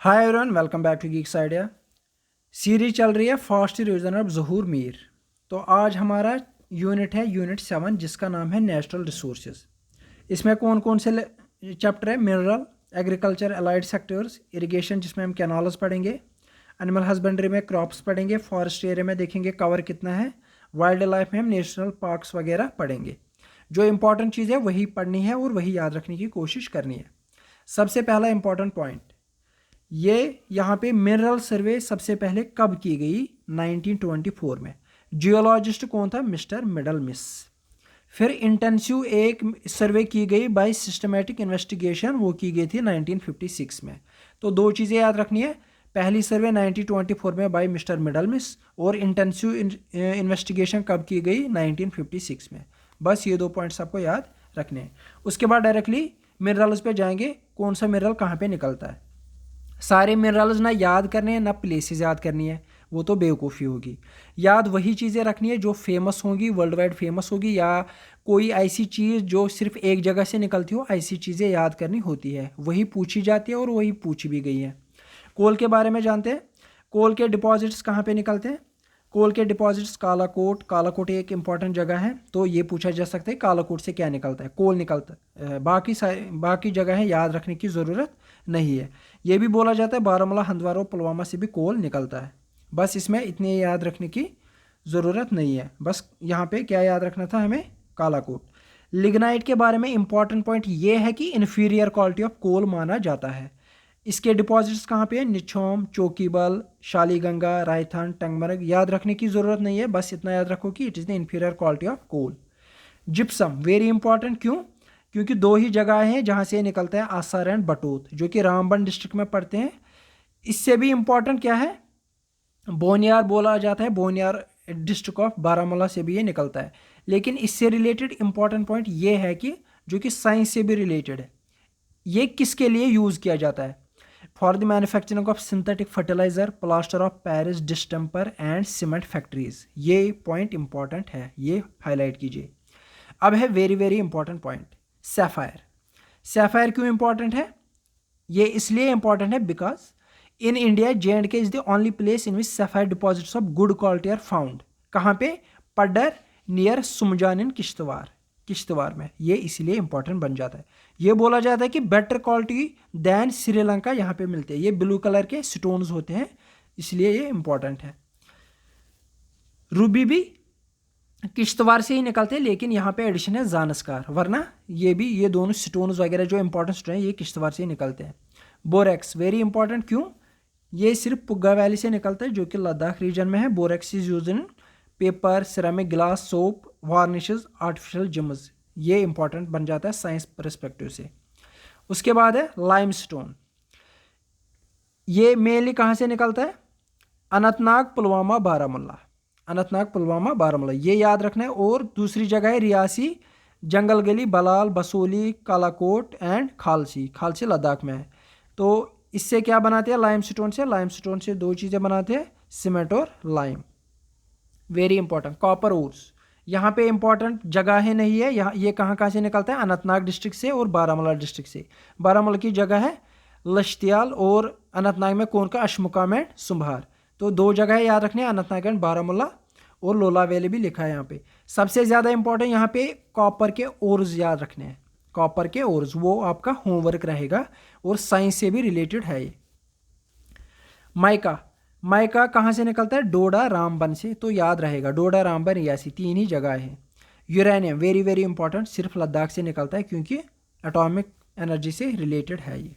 Hi everyone, welcome back to geeks idea. Series चल रही है fast revision of Zahoor Mir. तो आज हमारा यूनिट है यूनिट 7, जिसका नाम है नेचुरल रिसोर्सेज। इसमें कौन कौन से चैप्टर है? Mineral, agriculture, allied sectors, irrigation जिसमें हम कैनाल्स पढ़ेंगे, एनिमल हस्बेंड्री में क्रॉप्स पढ़ेंगे, फॉरेस्ट एरिया में देखेंगे कवर कितना है, वाइल्ड लाइफ में हम नेशनल पार्क्स वगैरह पढ़ेंगे। जो इंपॉर्टेंट चीज़ है वही पढ़नी है और वही याद रखने की कोशिश करनी है। सबसे पहला इंपॉर्टेंट पॉइंट, ये यहाँ पे मिनरल सर्वे सबसे पहले कब की गई? 1924 में। जियोलॉजिस्ट कौन था? मिस्टर मिडलमिस। फिर इंटेंसिव एक सर्वे की गई बाय सिस्टमेटिक इन्वेस्टिगेशन, वो की गई थी 1956 में। तो दो चीज़ें याद रखनी है, पहली सर्वे 1924 में बाय मिस्टर मिडलमिस और इंटेंसिव इन्वेस्टिगेशन कब की गई? 1956 में। बस ये दो पॉइंट्स आपको याद रखने हैं। उसके बाद डायरेक्टली मिनरल्स पे जाएंगे, कौन सा मिनरल कहाँ पे निकलता है। सारे मिनरल्स ना याद करने हैं ना प्लेसेस याद करनी है, वो तो बेवकूफ़ी होगी। याद वही चीज़ें रखनी है जो फेमस होंगी, वर्ल्ड वाइड फेमस होगी, या कोई ऐसी चीज़ जो सिर्फ एक जगह से निकलती हो, ऐसी चीज़ें याद करनी होती है। वही पूछी जाती है और वही पूछी भी गई है। कोल के बारे में जानते हैं। कोल के डिपॉजिट्स कहाँ पे निकलते हैं? कोल के डिपॉजिट्स कालाकोट। कालाकोट एक इंपॉर्टेंट जगह है, तो ये पूछा जा सकता है कालाकोट से क्या निकलता है? कोल निकलता है। बाकी जगह है याद रखने की ज़रूरत नहीं है। ये भी बोला जाता है बारामूला, हंदवारा और पुलवामा से भी कोल निकलता है। बस इसमें इतने याद रखने की ज़रूरत नहीं है। बस यहाँ पे क्या याद रखना था हमें? कालाकोट। लिग्नाइट के बारे में इंपॉर्टेंट पॉइंट ये है कि इन्फीरियर क्वालिटी ऑफ कोल माना जाता है। इसके डिपॉजिट्स कहाँ पे है? निछोम, चौकीबल, शालीगंगा, रायथन, टंगमर्ग। याद रखने की ज़रूरत नहीं है, बस इतना याद रखो कि it is the inferior quality of coal. Gypsum very important, क्यों? क्योंकि दो ही जगह हैं जहाँ से निकलता है, आसार एंड बटोत, जो कि रामबन डिस्ट्रिक्ट में पड़ते हैं। इससे भी इंपॉर्टेंट क्या है? बोनियार बोला जाता है, बोनियार डिस्ट्रिक्ट ऑफ बारामूला से भी ये निकलता है। लेकिन इससे रिलेटेड इंपॉर्टेंट पॉइंट ये है कि जो कि साइंस से भी रिलेटेड है, ये किसके लिए यूज़ किया जाता है? For the manufacturing of synthetic fertiliser, plaster of Paris, distemper and cement factories. ये पॉइंट इंपॉर्टेंट है, ये हाईलाइट कीजिए। अब है very very important point, sapphire. Sapphire क्यों इंपॉर्टेंट है? ये इसलिए इंपॉर्टेंट है because in India J&K is the only place in which sapphire deposits of good quality are found. कहाँ पे? Paddar near Sumjan in Kishtwar. किश्तवाड़ में ये इसलिए इंपॉर्टेंट बन जाता है। ये बोला जाता है कि बेटर क्वालिटी दैन श्रीलंका यहाँ पे मिलते हैं। ये ब्लू कलर के स्टोन्स होते हैं, इसलिए ये इंपॉर्टेंट है। रूबी भी किश्तवाड़ से ही निकलते हैं, लेकिन यहाँ पे एडिशन है जानस्कार, वरना ये दोनों स्टोन्स वगैरह जो इंपॉर्टेंट स्टोन है ये किश्तवाड़ से ही निकलते हैं। बोरेक्स वेरी इंपॉर्टेंट, क्यों? ये सिर्फ पुग्गा वैली से निकलता है, जो कि लद्दाख रीजन में है। Borax is used in paper, ceramic, glass, soap, varnishes, artificial gems. ये इंपॉर्टेंट बन जाता है साइंस परस्पेक्टिव से। उसके बाद है लाइमस्टोन। ये मेनली कहाँ से निकलता है? अनंतनाग, पुलवामा, बारामूला। अनंतनाग, पुलवामा, बारामूला, ये याद रखना है। और दूसरी जगह है रियासी, जंगल गली, बलाल, बसोली, कालाकोट एंड खालसी। खालसी लद्दाख में है। तो इससे क्या बनाते हैं? लाइमस्टोन से। लाइमस्टोन से दो चीज़ें बनाते हैं, सीमेंट और lime. Very important. Copper ores, यहाँ पे इंपॉर्टेंट जगह है नहीं है। यहाँ ये कहाँ से निकलता है? अनंतनाग डिस्ट्रिक्ट से और बारामूला डिस्ट्रिक्ट से। बारामूला की जगह है लश्तियाल और अनंतनाग में कौन का? अशमुकाम एंड सुम्भार। तो दो जगह याद रखने हैं, अनंतनाग एंड बारामूला, और लोला वैली भी लिखा है यहाँ पे। सबसे ज़्यादा इंपॉर्टेंट यहाँ पे कॉपर के ओर्स याद रखने हैं। कॉपर के ओर्स, वो आपका होमवर्क रहेगा और साइंस से भी रिलेटेड है ये। माइका, माइका कहाँ से निकलता है? डोडा रामबन से। तो याद रहेगा, डोडा, रामबन, रियासी, तीन ही जगह है। यूरेनियम वेरी वेरी इंपॉर्टेंट, सिर्फ लद्दाख से निकलता है क्योंकि एटॉमिक एनर्जी से रिलेटेड है ये।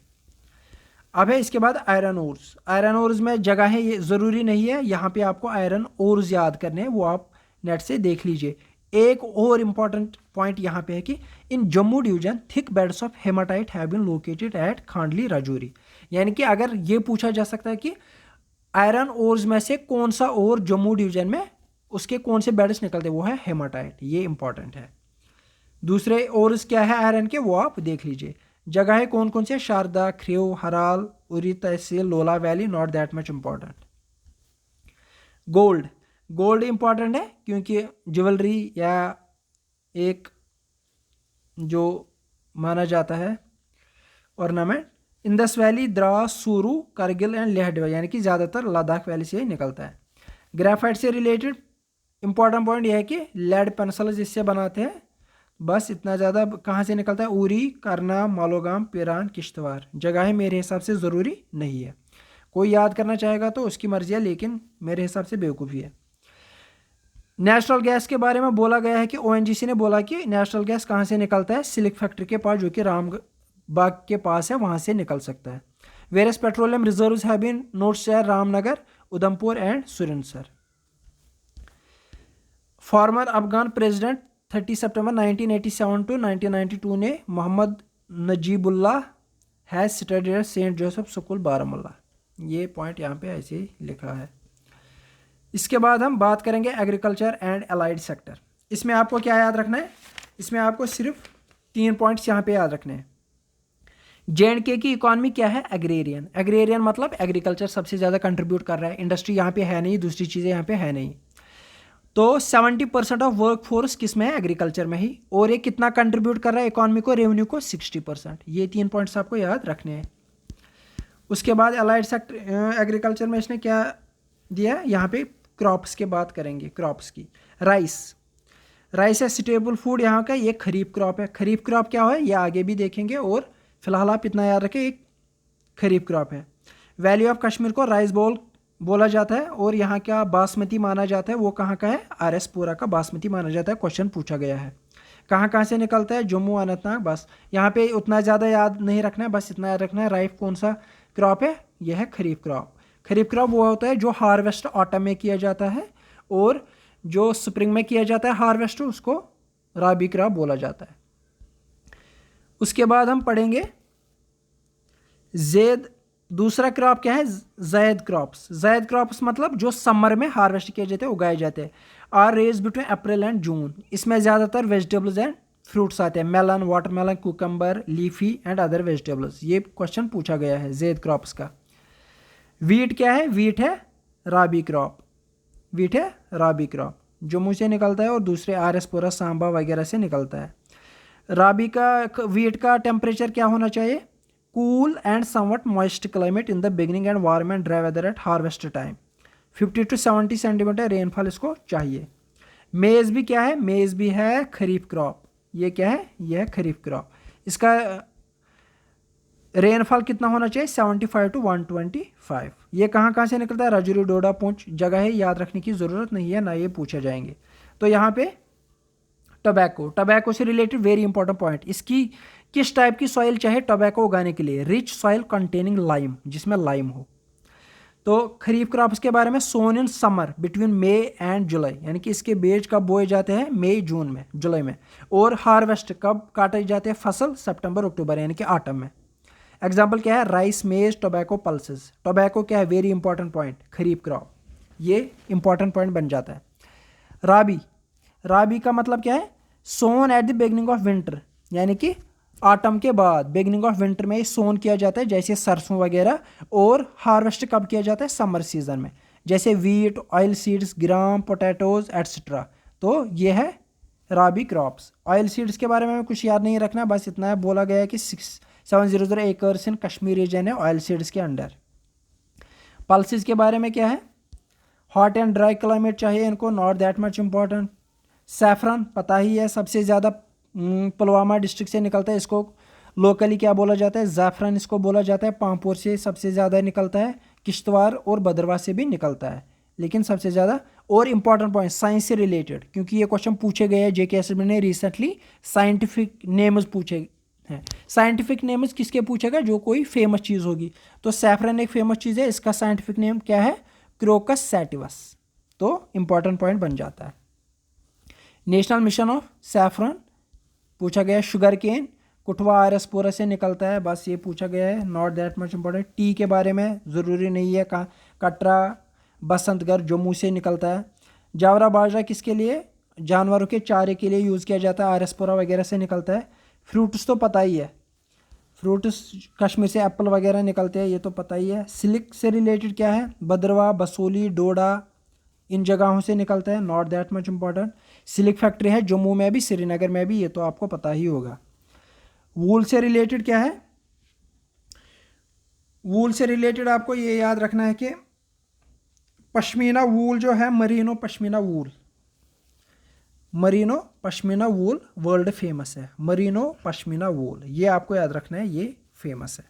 अब है इसके बाद आयरन ओर्स। आयरन ओर्स में जगह है, ये ज़रूरी नहीं है यहाँ पे आपको आयरन ओर्स याद करने हैं, वो आप नेट से देख लीजिए। एक और इम्पॉर्टेंट पॉइंट यहाँ पे है कि in Jammu division thick beds of hematite have been located at Khandli Rajouri. यानी कि अगर ये पूछा जा सकता है कि आयरन ओर्स में से कौन सा ओर जम्मू डिवीजन में उसके कौन से बेड्स निकलते, वो है हेमाटाइट। ये इंपॉर्टेंट है। दूसरे ओर्स क्या है आयरन के, वो आप देख लीजिए। जगह है कौन कौन से? शारदा, ख्रेव, हराल, उरी तहसील, लोला valley, not that much important. Gold, gold important है क्योंकि ज्वेलरी या एक जो माना जाता है ऑर्नामेंट, इंदस वैली, द्रास, सूरू, करगिल एंड लेह डिवा, यानी कि ज़्यादातर लद्दाख वैली से ही निकलता है। ग्रेफाइट से रिलेटेड इंपॉर्टेंट पॉइंट यह है कि लेड पेंसिल्स इससे बनाते हैं, बस इतना ज़्यादा। कहाँ से निकलता है? उरी, करना, मालोगाम, पिरान, किश्तवाड़। जगह मेरे हिसाब से ज़रूरी नहीं है, कोई याद करना चाहेगा तो उसकी मर्जी है, लेकिन मेरे हिसाब से बेवकूफ़ी है। नेचुरल गैस के बारे में बोला गया है कि ओएनजीसी ने बोला कि नेचुरल गैस कहाँ से निकलता है? सिल्क फैक्ट्री के पास, जो कि रामबाग के पास है, वहाँ से निकल सकता है। Various petroleum reserves have been notes at Ramnagar, Udhampur and Surinsar. Former Afghan president 30 सितंबर 1987 टू 1992 ने Mohammad Najibullah has studied at Saint Joseph school Baramulla. ये पॉइंट यहाँ पे ऐसे ही लिखा है। इसके बाद हम बात करेंगे एग्रीकल्चर एंड अलाइड सेक्टर। इसमें आपको क्या याद रखना है? इसमें आपको सिर्फ 3 पॉइंट्स यहाँ पे याद रखने हैं। जे&के की इकॉनमी क्या है? एग्रेरियन। एग्रेरियन मतलब एग्रीकल्चर सबसे ज़्यादा कंट्रीब्यूट कर रहा है, इंडस्ट्री यहाँ पे है नहीं, दूसरी चीज़ें यहाँ पे है नहीं। तो 70% ऑफ वर्क फोर्स किस में है? एग्रीकल्चर में ही। और ये कितना कंट्रीब्यूट कर रहा है इकॉनमी को, रेवेन्यू को? 60%। ये 3 पॉइंट्स आपको याद रखने हैं। उसके बाद अलाइड सेक्टर एग्रीकल्चर में इसने क्या दिया? यहाँ पे क्रॉप्स के बात करेंगे, क्रॉप्स की। राइस है स्टेबल फूड यहाँ का, ये खरीफ क्रॉप है। खरीफ क्रॉप क्या है ये आगे भी देखेंगे, और फिलहाल आप इतना याद रखें, एक खरीफ क्रॉप है। वैली ऑफ कश्मीर को राइस बोल बोला जाता है, और यहाँ क्या बासमती माना जाता है? वो कहाँ का है? RS पुरा का बासमती माना जाता है। क्वेश्चन पूछा गया है। कहाँ कहाँ से निकलता है? जम्मू, अनंतनाग। बस यहाँ पे उतना ज़्यादा याद नहीं रखना है, बस इतना याद रखना है राइस कौन सा क्रॉप है? यह है खरीफ क्रॉप। खरीफ क्रॉप वो होता है जो हार्वेस्ट ऑटम में किया जाता है, और जो स्प्रिंग में किया जाता है हार्वेस्ट, उसको राबी क्रॉप बोला जाता है। उसके बाद हम पढ़ेंगे ज़ैद। दूसरा क्रॉप क्या है? ज़ैद क्रॉप्स। ज़ैद क्रॉप्स मतलब जो समर में हार्वेस्ट किए जाते हैं, उगाए जाते हैं। Are raised between April and June. इसमें ज़्यादातर वेजिटेबल्स एंड फ्रूट्स आते हैं, melon, watermelon, cucumber, leafy and other vegetables. ये क्वेश्चन पूछा गया है ज़ैद क्रॉप्स का। वीट क्या है? वीट है राबी क्रॉप। वीट है राबी क्रॉप, जम्मू से निकलता है और दूसरे RS पुरा, सांबा वगैरह से निकलता है। राबी का वीट का टेम्परेचर क्या होना चाहिए? Cool and somewhat moist climate in the beginning and warm and dry weather at harvest time. 50 to 70 centimetre rainfall इसको चाहिए। मेज़ भी क्या है? मेज़ भी है खरीफ क्रॉप। ये क्या है? यह है खरीफ क्रॉप। इसका रेनफॉल कितना होना चाहिए? 75 to 125। ये कहाँ से निकलता है? राजौरी, डोडा, पुंछ। जगह है याद रखने की ज़रूरत नहीं है, ना ये पूछे जाएंगे। तो यहाँ पे टोबैको से रिलेटेड वेरी इंपॉर्टेंट पॉइंट। इसकी किस टाइप की सॉइल चाहिए टोबैको उगाने के लिए? रिच सॉइल कंटेनिंग लाइम, जिसमें लाइम हो। तो खरीफ क्रॉप्स के बारे में, sown in summer between May and July, यानी कि इसके बीज कब बोए जाते हैं? मई जून में, जुलाई में। और हार्वेस्ट कब काटे जाते हैं फसल? सितंबर अक्टूबर, यानी कि ऑटम में। एग्जाम्पल क्या है? राइस, मेज, टोबैको, पल्सेस। टोबैको क्या है? Very important point, kharif crop. ये इंपॉर्टेंट पॉइंट बन जाता है। राबी का मतलब क्या है? Sown at the beginning of winter, यानी कि ऑटम के बाद, बिगनिंग ऑफ विंटर में सोन किया जाता है, जैसे सरसों वगैरह। और हार्वेस्ट कब किया जाता है? समर सीजन में, जैसे वीट, ऑयल सीड्स, ग्राम, पोटैटोज एट्सेट्रा। तो ये है राबी क्रॉप्स। ऑयल सीड्स के बारे में कुछ याद नहीं रखना, बस इतना है, बोला गया है कि 700 एकर्स इन कश्मीर रीजन है ऑयल सीड्स के अंडर। पल्सेस के बारे में क्या है? हॉट एंड ड्राई क्लाइमेट चाहिए इनको, not that much important. Saffron पता ही है, सबसे ज़्यादा पुलवामा डिस्ट्रिक्ट से निकलता है। इसको लोकली क्या बोला जाता है? ज़ैफरन इसको बोला जाता है। पामपुर से सबसे ज़्यादा निकलता है, किश्तवाड़ और भद्रवाह से भी निकलता है, लेकिन सबसे ज़्यादा। और इम्पॉर्टेंट पॉइंट साइंस से रिलेटेड, क्योंकि ये क्वेश्चन पूछे गए हैं JK एसएसबी ने रिसेंटली। साइंटिफिक नेम्स पूछे हैं। साइंटिफिक नेम्स किसके पूछेगा? जो कोई फेमस चीज़ होगी। तो सैफरन एक फेमस चीज़ है, इसका साइंटिफिक नेम क्या है? Crocus sativus. तो इंपॉर्टेंट पॉइंट बन जाता है। नेशनल मिशन ऑफ सैफरन पूछा गया है। शुगर केन कुटवा RS पुरा से निकलता है, बस ये पूछा गया है, not that much important. T के बारे में ज़रूरी नहीं है, कटरा, बसंतगढ़, जम्मू से निकलता है। जावरा बाजरा किसके लिए? जानवरों के चारे के लिए यूज़ किया जाता है, RS पुरा वगैरह से निकलता है। फ्रूट्स तो पता ही है, फ्रूट्स कश्मीर से एप्पल वगैरह निकलते हैं, ये तो पता ही है। सिल्क से रिलेटेड क्या है? भद्रवाह, बसोली, डोडा, इन जगहों से निकलता है, not that much important. Silk factory है जम्मू में भी, श्रीनगर में भी, ये तो आपको पता ही होगा। वूल से रिलेटेड क्या है? वूल से रिलेटेड आपको ये याद रखना है कि पश्मीना वूल जो है, मरीनो पश्मीना वूल, मरीनो पश्मीना वूल वर्ल्ड फेमस है। मरीनो पश्मीना वूल ये आपको याद रखना है, ये फेमस है।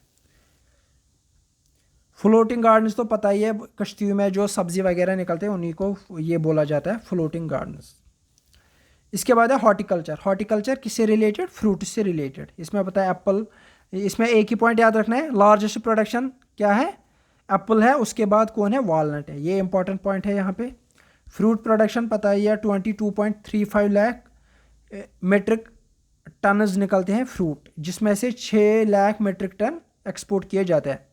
फ्लोटिंग गार्डन्स तो पता ही है, कश्तियों में जो सब्जी वगैरह निकलते हैं उन्हीं को ये बोला जाता है फ्लोटिंग गार्डन्स। इसके बाद है हॉर्टिकल्चर। हॉर्टिकल्चर किससे रिलेटेड? फ्रूट से रिलेटेड। इसमें पता है एप्पल, इसमें एक ही पॉइंट याद रखना है, लार्जेस्ट प्रोडक्शन क्या है? एप्पल है, उसके बाद कौन है? वॉलनट है। ये इंपॉर्टेंट पॉइंट है यहाँ पे। फ्रूट प्रोडक्शन पता ही है 22.35 लाख मेट्रिक टन्स निकलते हैं फ्रूट, जिसमें से 6 लाख मेट्रिक टन एक्सपोर्ट किए जाते हैं।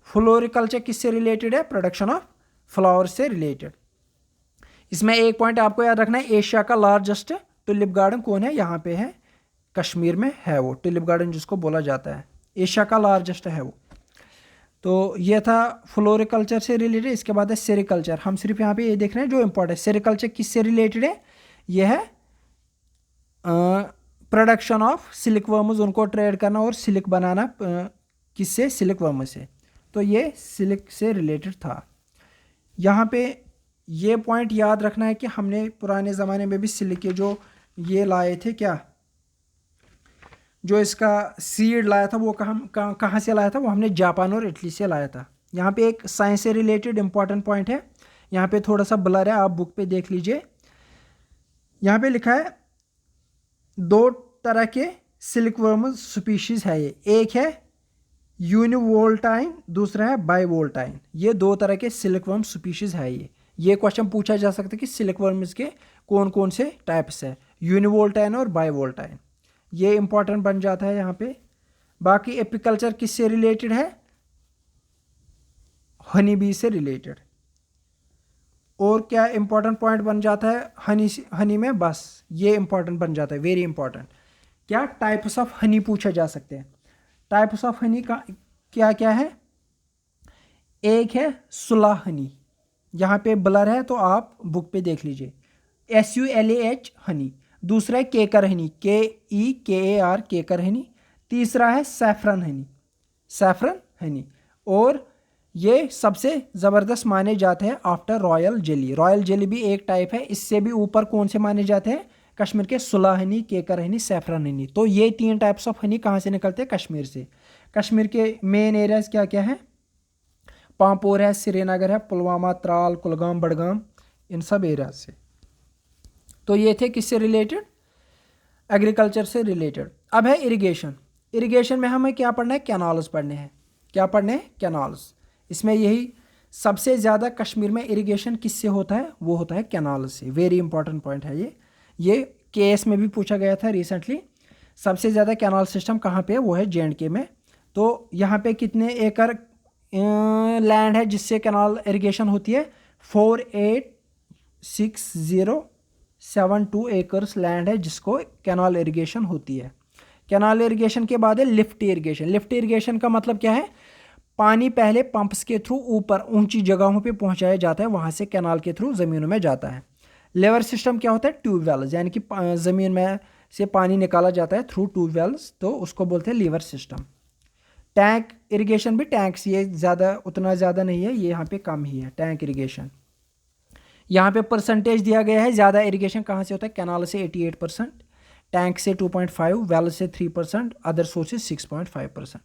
फ्लोरिकल्चर किससे रिलेटेड है? प्रोडक्शन ऑफ फ्लावर से रिलेटेड। इसमें एक पॉइंट आपको याद रखना है, एशिया का लार्जेस्ट टुलिप गार्डन कौन है? यहाँ पे है, कश्मीर में है वो टुलिप गार्डन जिसको बोला जाता है, एशिया का लार्जेस्ट है वो। तो ये था फ्लोरिकल्चर से रिलेटेड। इसके बाद है सेरिकल्चर। हम सिर्फ यहाँ पे ये देख रहे हैं जो इम्पोर्टेंट है। सेरिकल्चर किससे रिलेटेड है? यह है प्रोडक्शन ऑफ सिल्क वर्म्स, उनको ट्रेड करना और सिल्क बनाना, किससे? सिल्क वर्म से। तो ये सिल्क से रिलेटेड था। यहाँ पे ये पॉइंट याद रखना है कि हमने पुराने ज़माने में भी सिल्क के जो ये लाए थे, क्या जो इसका सीड लाया था वो कहाँ से लाया था? वो हमने जापान और इटली से लाया था। यहाँ पे एक साइंस से रिलेटेड इंपॉर्टेंट पॉइंट है, यहाँ पे थोड़ा सा ब्लर है, आप बुक पे देख लीजिए। यहाँ पे लिखा है 2 तरह के सिल्क वर्म स्पीशीज़ है ये, एक है यूनिवोल्टाइन, दूसरा है बाईवोल्टाइन। ये 2 तरह के सिल्क वर्म स्पीशीज़ है ये क्वेश्चन पूछा जा सकता है कि सिल्क वर्म्स के कौन कौन से टाइप्स है, यूनिवोल्टाइन और बाईवोल्टाइन। ये इंपॉर्टेंट बन जाता है यहाँ पे। बाकी एपिकल्चर किससे रिलेटेड है? हनी बी से रिलेटेड। और क्या इंपॉर्टेंट पॉइंट बन जाता है हनी में? बस ये इंपॉर्टेंट बन जाता है, वेरी इंपॉर्टेंट। क्या टाइप्स ऑफ हनी पूछा जा सकते हैं? टाइप्स ऑफ हनी का क्या क्या है? एक है सुला हनी, यहाँ पे ब्लर है तो आप बुक पे देख लीजिए, SULAH हनी। दूसरा है केकर हनी, KEKAR केकर हनी। तीसरा है सैफरन हनी, सैफरन हनी। और ये सबसे ज़बरदस्त माने जाते हैं after royal jelly. Royal jelly भी एक टाइप है, इससे भी ऊपर कौन से माने जाते हैं? कश्मीर के सुला हनी, केकर हनी, सैफरन हनी। तो ये 3 टाइप्स ऑफ हनी कहाँ से निकलते हैं? कश्मीर से। कश्मीर के मेन एरियाज क्या क्या है? पांपोर है, श्रीनगर है, पुलवामा, त्राल, कुलगाम, बडगाम, इन सब एरिया से। तो ये थे किससे रिलेटेड? एग्रीकल्चर से रिलेटेड। अब है इरिगेशन। इरिगेशन में हमें क्या पढ़ना है? कैनाल्स पढ़ने हैं। क्या पढ़ने हैं? कैनाल्स। इसमें यही सबसे ज़्यादा कश्मीर में इरिगेशन किससे होता है? वो होता है कैनाल से। वेरी इंपॉर्टेंट पॉइंट है ये केएस में भी पूछा गया था रिसेंटली। सबसे ज़्यादा कैनाल सिस्टम कहाँ पे है? वो है JNK में। तो यहाँ पे कितने एकड़ लैंड है जिससे कैनाल इरिगेशन होती है? 486,072 एकर्स लैंड है जिसको कैनाल इरिगेशन होती है। कैनाल इरिगेशन के बाद है लिफ्ट इरिगेशन। लिफ्ट इरिगेशन का मतलब क्या है? पानी पहले पंप्स के थ्रू ऊपर ऊंची जगहों पे पहुंचाया जाता है, वहां से कैनाल के थ्रू ज़मीनों में जाता है। लेवर सिस्टम क्या होता है? ट्यूबवेल्स, यानी कि ज़मीन में से पानी निकाला जाता है थ्रू ट्यूबवेल्स, तो उसको बोलते हैं लीवर सिस्टम। टैंक इरिगेशन भी, टैंक्स ये ज़्यादा उतना ज़्यादा नहीं है, ये यहाँ पे कम ही है टैंक इरिगेशन। यहाँ पे परसेंटेज दिया गया है, ज़्यादा इरिगेशन कहाँ से होता है? कैनाल से 88%, टैंक से 2.5, वेल से 3%, अदर सोर्सेज 6.5%।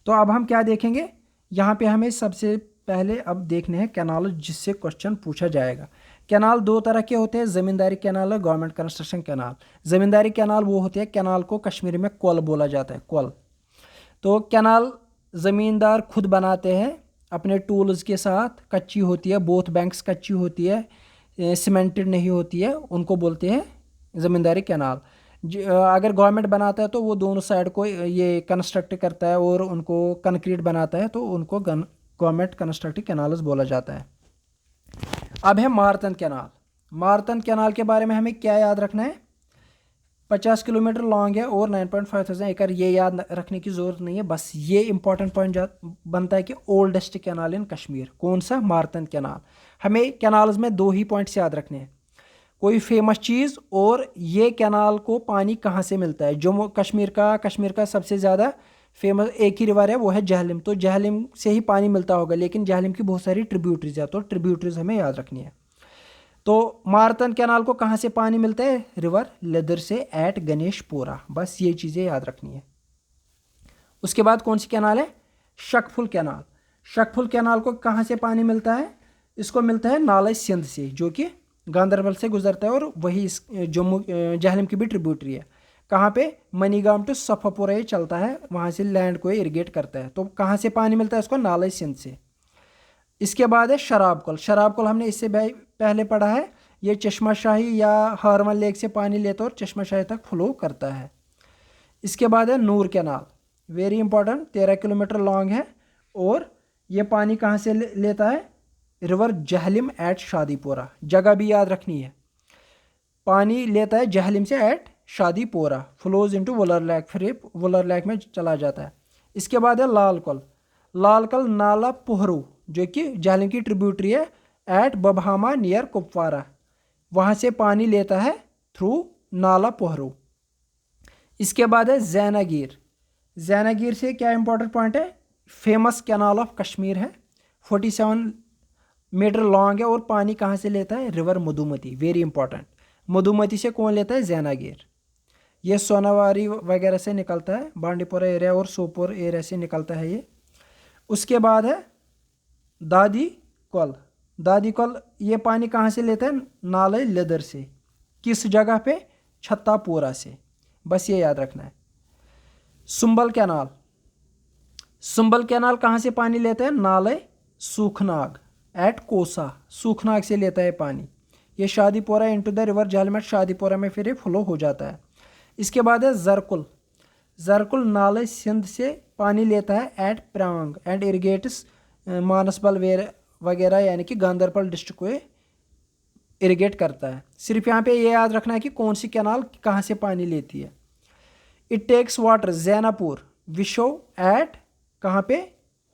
तो अब हम क्या देखेंगे? यहाँ पे हमें सबसे पहले अब देखने हैं कैनाल जिससे क्वेश्चन पूछा जाएगा। कैनाल 2 तरह के होते हैं, ज़मींदारी कैनाल और गवर्नमेंट कंस्ट्रक्शन कैनाल। ज़मींदारी कैनाल वो होते हैं, कैनाल को कश्मीरी में क्वल बोला जाता है, क्वल। तो कैनाल ज़मींदार खुद बनाते हैं अपने टूल्स के साथ, कच्ची होती है, बोथ बैंक्स कच्ची होती है, सीमेंटेड नहीं होती है, उनको बोलते हैं ज़मींदारी कैनाल। अगर गवर्नमेंट बनाता है तो वो दोनों साइड को ये कंस्ट्रक्ट करता है और उनको कंक्रीट बनाता है, तो उनको गवर्नमेंट कंस्ट्रक्टिव कैनाल्स बोला जाता है। अब है मारतन कैनाल। मारतन कैनाल के बारे में हमें क्या याद रखना है? 50 किलोमीटर लॉन्ग है और 9.5 एकड़। ये याद रखने की ज़रूरत नहीं है, बस ये इंपॉर्टेंट पॉइंट बनता है कि ओल्डेस्ट कैनाल इन कश्मीर कौन सा? मारतन कैनाल। हमें कैनाल्स में 2 ही पॉइंट्स याद रखने हैं, कोई फेमस चीज़ और ये कैनाल को पानी कहाँ से मिलता है। जम्मू कश्मीर का सबसे ज़्यादा फेमस एक ही रिवर है, वो है जहलम। तो जहलम से ही पानी मिलता होगा, लेकिन जहलम की बहुत सारी ट्रिब्यूटरीज है, तो ट्रिब्यूटरीज हमें याद रखनी है। तो मारतन कैनाल को कहाँ से पानी मिलता है? रिवर लेदर से एट गणेशपुरा। बस ये चीज़ें याद रखनी है। उसके बाद कौन सी कैनाल है? शकफुल कैनाल। शकफुल कैनाल को कहाँ से पानी मिलता है? इसको मिलता है नाला सिंध से, जो कि गांधरबल से गुजरता है और वही इस जम्मू जहलम की भी ट्रिब्यूटरी है। कहाँ पे? मनीगाम टू सफापुरा ये चलता है, वहाँ से लैंड को इरिगेट करता है। तो कहाँ से पानी मिलता है इसको? नाला सिंध से। इसके बाद है शराब कल। शराब कल हमने इससे पहले पढ़ा है। ये चश्मा शाही या हारवन लेक से पानी लेता है और चश्मा शाही तक फ्लो करता है। इसके बाद है Noor canal, very important, 13 kilometre long है और ये पानी कहाँ से लेता है? River Jhelum at Shadipura. जगह भी याद रखनी है, पानी लेता है जहलिम से at Shadipura, flows into Wular lake, फिर वुलर लेक में चला जाता है। इसके बाद है लाल कल। लाल कल नाला पोहरू, जो कि जहलिम की ट्रिब्यूटरी है, एट बबहामा नियर कुपवारा, वहाँ से पानी लेता है थ्रू नाला पोहरू। इसके बाद है जैनागीर। जैनागीर से क्या इंपॉर्टेंट पॉइंट है? फेमस कैनाल ऑफ कश्मीर है, 47 मीटर लॉन्ग है और पानी कहाँ से लेता है? River Madhumati, very important. Madhumati से कौन लेता है? जैनागीर। ये सोनावारी वगैरह से निकलता है, बांडीपुरा एरिया और सोपोर एरिया से निकलता है ये। उसके बाद है दादी कल। दादी कल ये पानी कहाँ से लेता है? नाले लेदर से। किस जगह पे? छत्तापुरा से। बस ये याद रखना है। सुंबल कैनाल। सुंबल कैनाल कहाँ से पानी लेता है? नाले सूखनाग एट कोसा, सूखनाग से लेता है पानी। ये Shadipura into the river Jhelum at Shadipura में फिर ये फ्लो हो जाता है। इसके बाद है जरकुल। जरकुल नाले सिंध से पानी लेता है एट प्रांग एंड इरिगेट्स मानसबल वगैरह, यानी कि गांधरबल डिस्ट्रिक्ट को इरिगेट करता है। सिर्फ यहाँ पे ये याद रखना है कि कौन सी कैनाल कहाँ से पानी लेती है। इट टेक्स वाटर जैनापुर विशो एट, कहाँ पे?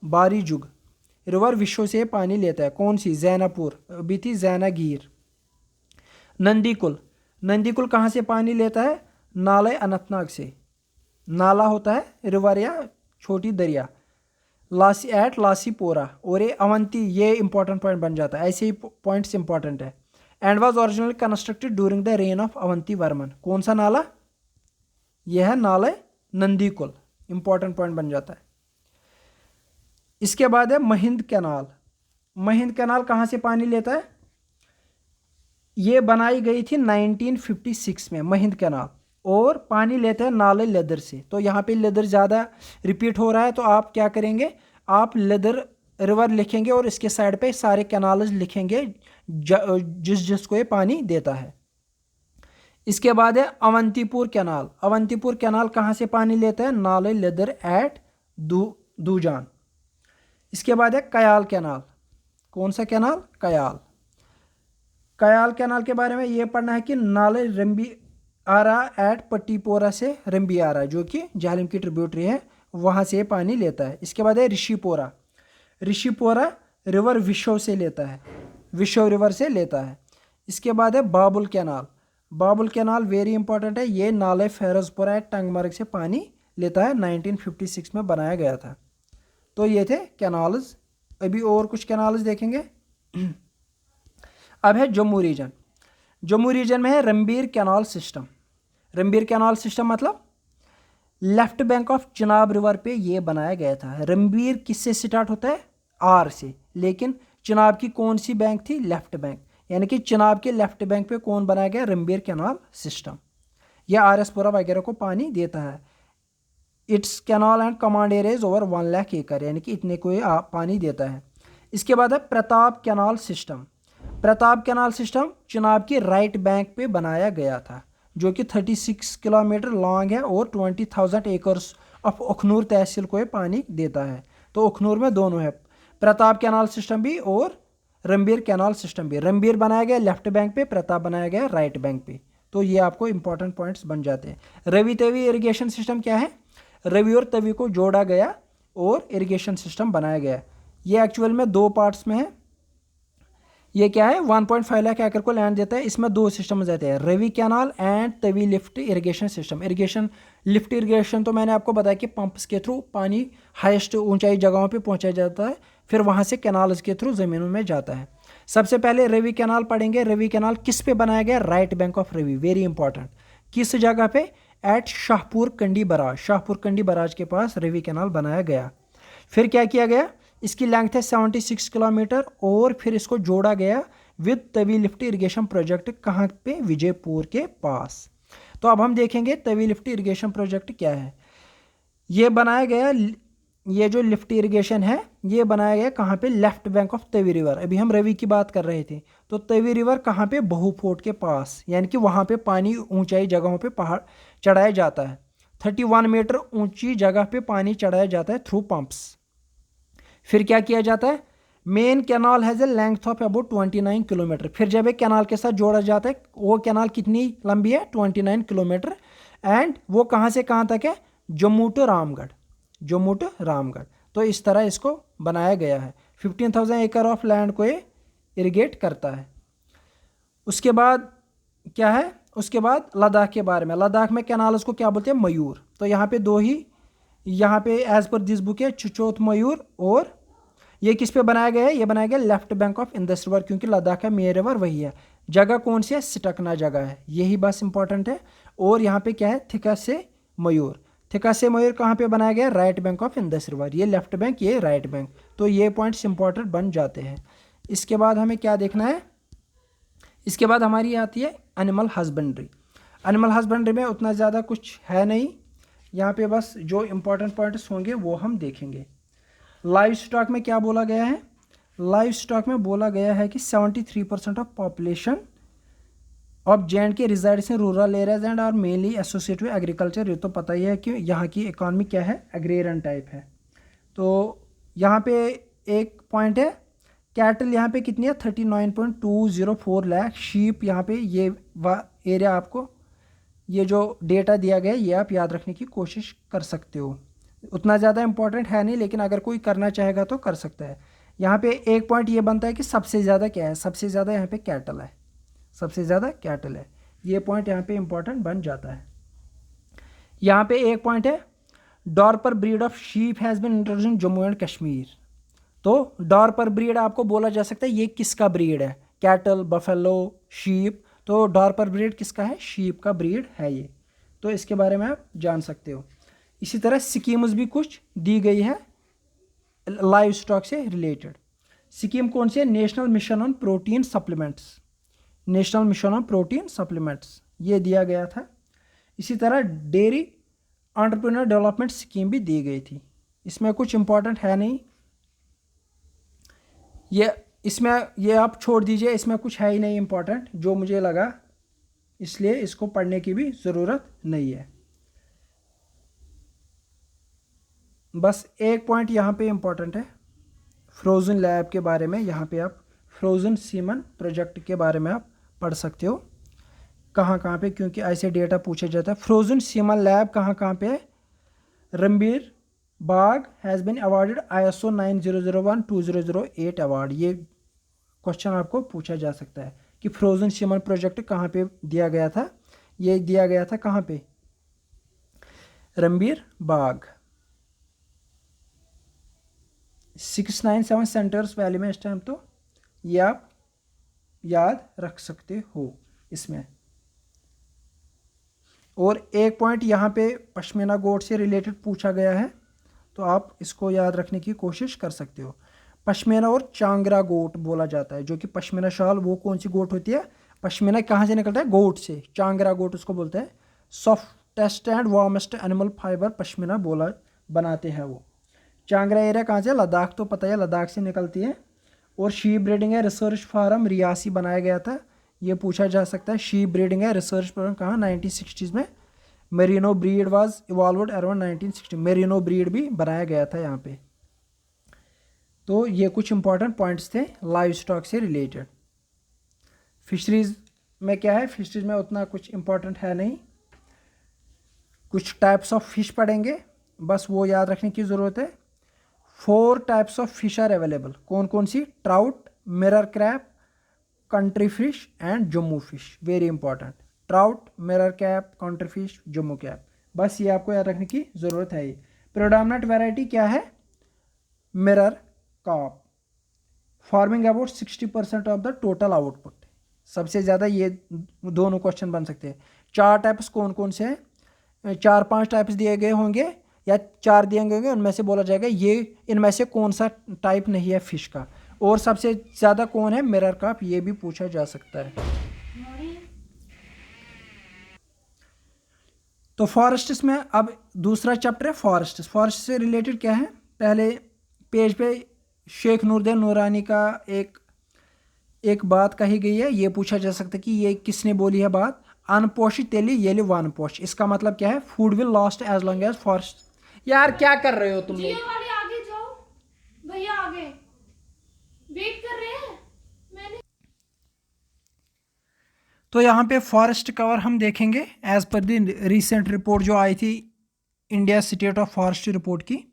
बारीजुग। रिवर विशो से पानी लेता है। कौन सी? जैनापुर, अभी थी जैनागीर। नंदीकुल। नंदीकुल कहाँ से पानी लेता है? नाले अनंतनाग से। नाला होता है रिवर या छोटी दरिया, लासी एट लासीपोरा। और ये अवंती, ये इंपॉर्टेंट पॉइंट बन जाता है, ऐसे ही पॉइंट्स इंपॉर्टेंट है। And was originally constructed during the rain of Avanti Varman. कौन सा नाला? यह है नाले नंदीकुल, इंपॉर्टेंट पॉइंट बन जाता है। इसके बाद है महिंद कैनाल। महिंद कैनाल कहाँ से पानी लेता है? ये बनाई गई थी 1956 में महिंद कैनाल, और पानी लेते हैं नाले लेदर से। तो यहाँ पे लेदर ज़्यादा रिपीट हो रहा है, तो आप क्या करेंगे? आप लेदर रिवर लिखेंगे और इसके साइड पे सारे कैनाल्स लिखेंगे जिसको ये पानी देता है। इसके बाद है अवंतीपुर कैनाल। अवंतीपुर कैनाल कहाँ से पानी लेता है? नाले लेदर एट दूजान। इसके बाद है कयाल कैनाल। कौन सा कैनाल? कयाल। कयाल कैनाल के बारे में ये पढ़ना है कि नाले रंबी आ रहा एट पट्टीपोरा से रंबी आ रहा है, जो कि जहलम की ट्रिब्यूटरी है, वहाँ से पानी लेता है। इसके बाद है ऋषिपोरा। ऋषिपोरा रिवर विशो से लेता है, विशो रिवर से लेता है। इसके बाद है बाबुल कैनाल। बाबुल कैनाल वेरी इंपॉर्टेंट है, ये नाले फेरोजपुरा एट टंगमर्ग से पानी लेता है, 1956 में बनाया गया था। तो ये थे कैनाल्स। अभी और कुछ कैनाल्स देखेंगे। अब है जम्मू रीजन। जम्मू रीजन में है Rambir canal system. Rambir canal system मतलब left bank of Chenab river पे ये बनाया गया था। रंबीर किससे स्टार्ट होता है? आर से, लेकिन चिनाब की कौन सी बैंक थी? लेफ्ट बैंक, यानी कि चिनाब के लेफ्ट बैंक पे कौन बनाया गया? Rambir canal system. यह आरएसपुरा वगैरह को पानी देता है। It's canal and command area is over 1 lakh एकड़, यानी कि इतने को ये पानी देता है। इसके बाद है Pratap canal system. Pratap canal system Chenab की राइट बैंक पे बनाया गया था, जो कि 36 किलोमीटर लॉन्ग है और 20,000 एकर्स ऑफ अखनूर तहसील को ये पानी देता है। तो अखनूर में दोनों है, प्रताप कैनाल सिस्टम भी और रंबीर कैनाल सिस्टम भी। रंबीर बनाया गया लेफ्ट बैंक पे, प्रताप बनाया गया राइट बैंक पे। तो ये आपको इंपॉर्टेंट पॉइंट्स बन जाते हैं। रवि तवी इरिगेशन सिस्टम क्या है? रवि और तवी को जोड़ा गया और इरिगेशन सिस्टम बनाया गया। ये एक्चुअल में 2 पार्ट्स में है। ये क्या है 1.5 लाख एकड़ को लैंड देता है। इसमें दो सिस्टम रहते हैं, Ravi canal and Tawi lift irrigation system. Irrigation lift irrigation तो मैंने आपको बताया कि पंप्स के थ्रू पानी हाईएस्ट ऊंचाई जगहों पे पहुंचाया जाता है, फिर वहां से कैनाल्स के थ्रू ज़मीनों में जाता है। सबसे पहले रवि कैनाल पढ़ेंगे। रवि कैनाल किस पे बनाया गया? Right bank of Ravi, very important. किस जगह पे? At Shahpur Kandi barrage, Shahpur Kandi barrage के पास रवि कैनाल बनाया गया। फिर क्या किया गया? इसकी लेंथ है 76 किलोमीटर और फिर इसको जोड़ा गया with Tawi lift irrigation project. कहाँ पे? विजयपुर के पास। तो अब हम देखेंगे तवी लिफ्ट इरिगेशन प्रोजेक्ट क्या है। ये बनाया गया, ये जो लिफ्ट इरिगेशन है ये बनाया गया कहाँ पे? Left bank of Tawi river. अभी हम रवि की बात कर रहे थे, तो तवी रिवर कहाँ पे? बहू फोर्ट के पास, यानी कि वहाँ पे पानी ऊंचाई जगहों पे पहाड़ चढ़ाया जाता है। 31 मीटर ऊंची जगह पे पानी चढ़ाया जाता है थ्रू पंप्स। फिर क्या किया जाता है? Main canal has a length of about 29 kilometre. फिर जब एक कैनाल के साथ जोड़ा जाता है, वो कैनाल कितनी लंबी है? 29 किलोमीटर। एंड वो कहाँ से कहाँ तक है? Jammu to Ramgarh, Jammu to Ramgarh. तो इस तरह इसको बनाया गया है। 15,000 एकड़ ऑफ लैंड को ये इरिगेट करता है। उसके बाद क्या है? उसके बाद लद्दाख के बारे में। लद्दाख में कैनाल उसको क्या बोलते हैं? मयूर। तो यहाँ पे दो ही, यहाँ पे एज पर दिस बुक है चिचोत मयूर। और ये किस पे बनाया गया है? ये बनाया गया left bank of Indus river, क्योंकि लद्दाख का मेन रिवर वही है। जगह कौन सी है? सिटकना जगह है, यही बस इंपॉर्टेंट है। और यहाँ पे क्या है? थिका से मयूर। थिका से मयूर कहाँ पे बनाया गया? Right bank of Indus river. ये लेफ्ट बैंक, ये राइट बैंक। तो ये पॉइंट्स इंपॉर्टेंट बन जाते हैं। इसके बाद हमें क्या देखना है? इसके बाद हमारी आती है एनिमल हस्बेंड्री। एनिमल हस्बेंड्री में उतना ज़्यादा कुछ है नहीं, यहाँ पे बस जो इम्पोर्टेंट पॉइंट्स होंगे वो हम देखेंगे। लाइव स्टॉक में क्या बोला गया है? लाइव स्टॉक में बोला गया है कि 73% ऑफ पॉपुलेशन ऑफ जे.एंड.के resides in rural areas and are mainly associated with agriculture. ये तो पता ही है कि यहाँ की इकॉनमी क्या है? एग्रेरियन टाइप है। तो यहाँ पे एक पॉइंट है, कैटल यहाँ पे कितनी है? 39.204 लाख। शीप यहाँ पे ये एरिया, आपको ये जो डेटा दिया गया है ये आप याद रखने की कोशिश कर सकते हो। उतना ज़्यादा इंपॉर्टेंट है नहीं, लेकिन अगर कोई करना चाहेगा तो कर सकता है। यहाँ पे एक पॉइंट ये बनता है कि सबसे ज़्यादा क्या है? सबसे ज़्यादा यहाँ पे कैटल है, सबसे ज़्यादा कैटल है। ये पॉइंट यहाँ पे इंपॉर्टेंट बन जाता है। यहाँ पे एक पॉइंट है, Dorper breed of sheep has been introduced in Jammu and Kashmir. तो डॉर्पर ब्रीड आपको बोला जा सकता है ये किसका ब्रीड है? Cattle, buffalo, sheep. तो डॉर्पर ब्रीड किसका है? शीप का ब्रीड है ये। तो इसके बारे में आप जान सकते हो। इसी तरह स्कीम्स भी कुछ दी गई है लाइव स्टॉक से रिलेटेड। स्कीम कौन सी है? National mission on protein supplements, national mission on protein supplements ये दिया गया था। इसी तरह डेयरी एंटरप्रेन्योर डेवलपमेंट स्कीम भी दी गई थी। इसमें कुछ इंपॉर्टेंट है नहीं, इसमें ये आप छोड़ दीजिए, इसमें कुछ है ही नहीं इंपॉर्टेंट जो मुझे लगा, इसलिए इसको पढ़ने की भी ज़रूरत नहीं है। बस एक पॉइंट यहाँ पे इंपॉर्टेंट है, फ्रोज़न लैब के बारे में। यहाँ पे आप फ्रोज़न सीमन प्रोजेक्ट के बारे में आप पढ़ सकते हो कहाँ कहाँ पे, क्योंकि ऐसे डेटा पूछा जाता है। फ्रोज़न सीमन लैब कहाँ कहाँ पे है? Ranbir Bagh has been awarded ISO 9001-2008 award. ये क्वेश्चन आपको पूछा जा सकता है कि फ्रोज़न सीमन प्रोजेक्ट कहाँ पे दिया गया था? ये दिया गया था कहाँ पे? रणबीर बाग। 697 सेंटर्स वैली में इस टाइम, तो ये आप याद रख सकते हो इसमें। और एक पॉइंट यहाँ पे पश्मीना गोट से रिलेटेड पूछा गया है, तो आप इसको याद रखने की कोशिश कर सकते हो। पश्मीना और चांगरा गोट बोला जाता है, जो कि पश्मीना शाल वो कौन सी गोट होती है? पश्मीना कहाँ से निकलता है? गोट से। चांगरा गोट उसको बोलते हैं। Softest and warmest animal fibre pashmina बोला बनाते हैं वो। चांगरा एरिया कहाँ से? लद्दाख, तो पता है लद्दाख से निकलती है। और शीप ब्रीडिंग है रिसर्च फार्म रियासी बनाया गया था, ये पूछा जा सकता है। शीप ब्रीडिंग है रिसर्च फार्म कहाँ? 1960s में। Merino breed was evolved around 1960। Merino breed भी बनाया गया था यहाँ पे। तो ये कुछ इंपॉर्टेंट पॉइंट्स थे लाइव स्टॉक से रिलेटेड। फिशरीज में क्या है? फिशरीज में उतना कुछ इंपॉर्टेंट है नहीं, कुछ टाइप्स ऑफ फिश पढ़ेंगे, बस वो याद रखने की ज़रूरत है। 4 types of fish are available. कौन कौन सी? Trout, mirror crab, country fish and Jammu fish, very important. Trout, mirror carp, country fish, Jammu carp, बस ये आपको याद रखने की ज़रूरत है। ये प्रेडोमिनेंट वैरायटी क्या है? Mirror cap, farming about 60% of the total output. सबसे ज़्यादा ये दोनों क्वेश्चन बन सकते हैं। 4 टाइप्स कौन कौन से हैं? 4-5 टाइप्स दिए गए होंगे या 4 दिए होंगे, उनमें से बोला जाएगा ये इनमें से कौन सा टाइप नहीं है फिश का। और सबसे ज़्यादा कौन है? मिरर कैप, ये भी पूछा जा सकता है। तो फॉरेस्ट्स में अब दूसरा चैप्टर है फॉरेस्ट। फॉरेस्ट से रिलेटेड क्या है? पहले पेज पे शेख नूरुद्दीन नूरानी का एक बात कही गई है। ये पूछा जा सकता है कि ये किसने बोली है बात? अनपोशित तेली येली वन पोश, इसका मतलब क्या है? Food will last as long as forest. यार क्या कर रहे हो तुम लोग? आगे जाओ भैया, आगे वेट कर रहे हैं मैंने। तो यहाँ पे फॉरेस्ट कवर हम देखेंगे as per the recent report जो आई थी India state of forest report की,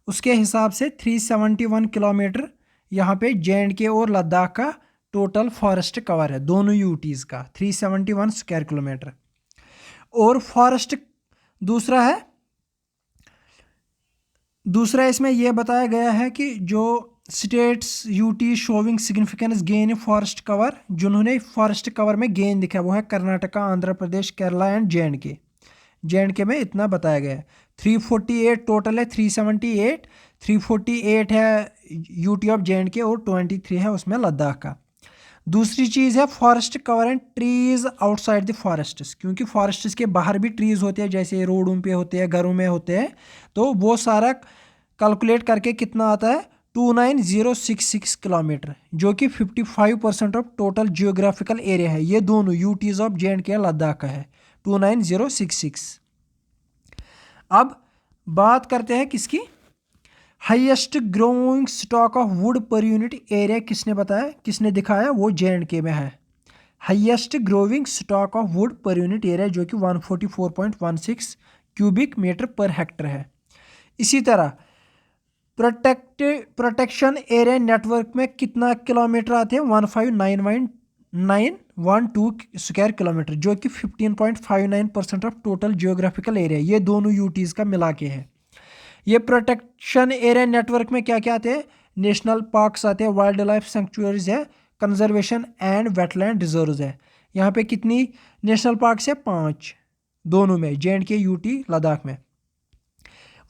उसके हिसाब से 371 किलोमीटर यहाँ पे जे&के और लद्दाख का टोटल फॉरेस्ट कवर है, दोनों यूटीज़ का 371 स्क्वायर किलोमीटर। और फॉरेस्ट दूसरा इसमें यह बताया गया है कि जो states UT showing significance gain in forest cover, जिन्होंने फॉरेस्ट कवर में गेन दिखा वो है कर्नाटका, आंध्र प्रदेश, केरला एंड जे&के में इतना बताया गया है। 348 टोटल है, 348 है यूटी ऑफ जे&के और 23 है उसमें लद्दाख का। दूसरी चीज़ है forest cover and trees outside the forests, क्योंकि फॉरेस्ट्स के बाहर भी ट्रीज होते हैं, जैसे रोडों पे होते हैं, घरों में होते हैं, तो वो सारा कैलकुलेट करके कितना आता है? 29066 किलोमीटर, जो कि 55% ऑफ टोटल जियोग्राफिकल एरिया है। ये दोनों यूटीज ऑफ जे&के लद्दाख का है 29066। अब बात करते हैं किसकी? Highest growing stock of would per unit area किसने बताया, किसने दिखाया? वो जे&के में है। Highest growing stock of would per unit area जो कि 144.16 क्यूबिक मीटर पर हेक्टर है। इसी तरह प्रोटेक्शन एरिया नेटवर्क में कितना किलोमीटर आते हैं? 1591912 स्क्वायर किलोमीटर, जो कि 15.59% ऑफ टोटल जियोग्राफिकल एरिया, ये दोनों यूटीज़ का मिला के है। ये प्रोटेक्शन एरिया नेटवर्क में क्या क्या आते हैं? नेशनल पार्क्स आते हैं, वाइल्ड लाइफ सेंचुरीज है, कंजर्वेशन एंड वेटलैंड रिजर्व्स है। यहाँ पे कितनी नेशनल पार्क्स है? 5, दोनों में, जे&के, यूटी, लद्दाख में।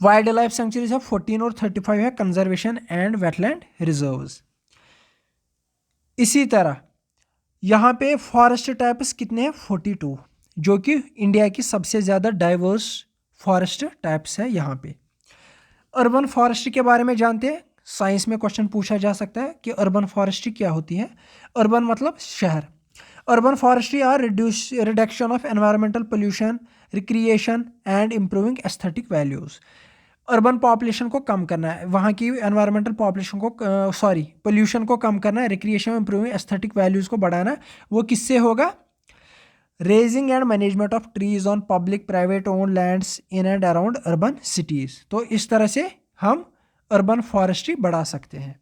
वाइल्ड लाइफ सेंचुरीज है 14 और 35 है कंजर्वेशन एंड वेटलैंड रिजर्व्स। इसी तरह यहाँ पे फॉरेस्ट टाइप्स कितने हैं? 42, जो कि इंडिया की सबसे ज़्यादा डाइवर्स फॉरेस्ट टाइप्स है यहाँ पे। अर्बन फॉरेस्ट्री के बारे में जानते हैं, साइंस में क्वेश्चन पूछा जा सकता है कि अर्बन फॉरेस्ट्री क्या होती है। अर्बन मतलब शहर। Urban forestry are reduction of environmental pollution, recreation and improving aesthetic values. Urban population को कम करना है, वहाँ की एनवायरमेंटल पॉपुलेशन को पोल्यूशन को कम करना है, रिक्रिएशन इम्प्रूविंग एस्थेटिक वैल्यूज़ को बढ़ाना है। वो किससे होगा? Raising and management of trees on public private own lands in and around urban cities. तो इस तरह से हम अर्बन फॉरेस्ट्री बढ़ा सकते हैं।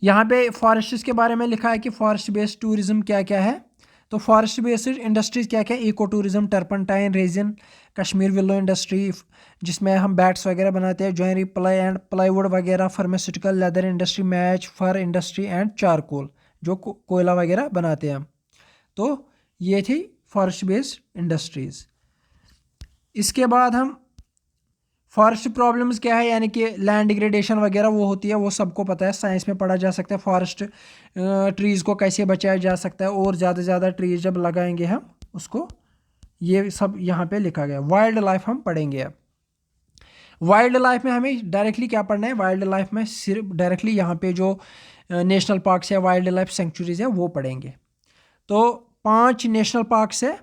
यहाँ पे फॉरेस्ट्रीज के बारे में लिखा है कि फॉरेस्ट बेस्ड टूरिज्म क्या क्या है। तो फॉरेस्ट बेस्ड इंडस्ट्रीज क्या क्या है? Eco tourism, turpentine, resin, Kashmir willow industry जिसमें हम बैट्स वगैरह बनाते हैं, ज्वेलरी, प्लाईवुड वगैरह, pharmaceutical, leather industry, match, fur industry and charcoal, जो कोयला वगैरह बनाते हैं हम। तो ये थी फॉरेस्ट बेस्ड इंडस्ट्रीज। इसके बाद हम फॉरेस्ट प्रॉब्लम्स क्या है, यानी कि लैंड डिग्रेडेशन वगैरह वो होती है, वो सबको पता है, साइंस में पढ़ा जा सकता है। फॉरेस्ट ट्रीज़ को कैसे बचाया जा सकता है और ज़्यादा से ज़्यादा ट्रीज जब लगाएंगे हम उसको, ये सब यहाँ पे लिखा गया। वाइल्ड लाइफ हम पढ़ेंगे अब। वाइल्ड लाइफ में हमें डायरेक्टली क्या पढ़ना है? वाइल्ड लाइफ में सिर्फ डायरेक्टली यहाँ पे जो नेशनल पार्क्स है, वाइल्ड लाइफ सेंचुरीज है, वो पढ़ेंगे। तो 5 नेशनल पार्क्स है,